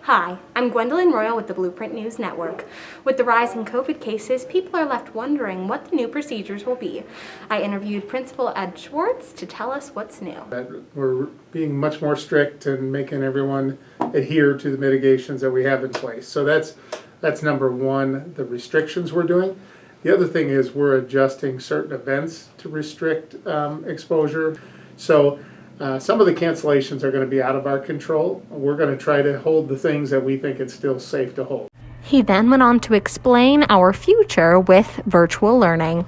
Hi, I'm Gwendolyn Royal with the Blueprint News Network. With the rise in COVID cases, people are left wondering what the new procedures will be. I interviewed Principal Ed Schwartz to tell us what's new. We're being much more strict and making everyone adhere to the mitigations that we have in place. So that's number one, the restrictions we're doing. The other thing is we're adjusting certain events to restrict exposure. So some of the cancellations are going to be out of our control. We're going to try to hold the things that we think it's still safe to hold. He then went on to explain our future with virtual learning.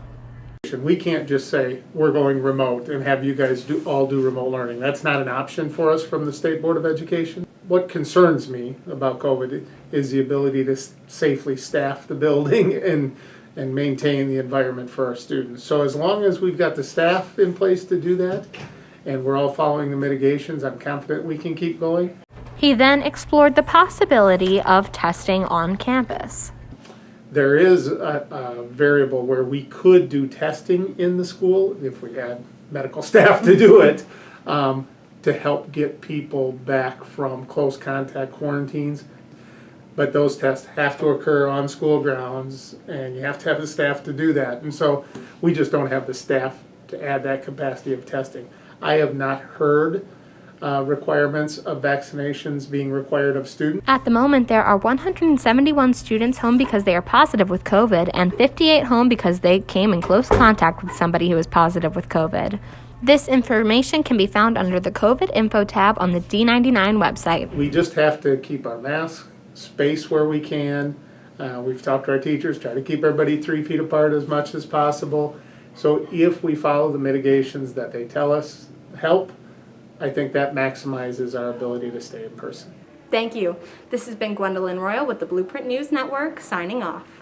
We can't just say we're going remote and have you guys all do remote learning. That's not an option for us from the State Board of Education. What concerns me about COVID is the ability to safely staff the building and maintain the environment for our students. So as long as we've got the staff in place to do that, and we're all following the mitigations, I'm confident we can keep going. He then explored the possibility of testing on campus. There is a variable where we could do testing in the school if we had medical staff to do it, to help get people back from close contact quarantines. But those tests have to occur on school grounds, and you have to have the staff to do that. And so we just don't have the staff to add that capacity of testing. I have not heard requirements of vaccinations being required of students. At the moment, there are 171 students home because they are positive with COVID and 58 home because they came in close contact with somebody who was positive with COVID. This information can be found under the COVID info tab on the D99 website. We just have to keep our masks, space where we can. We've talked to our teachers, try to keep everybody 3 feet apart as much as possible. So if we follow the mitigations that they tell us help, I think that maximizes our ability to stay in person. Thank you. This has been Gwendolyn Royal with the Blueprint News Network, signing off.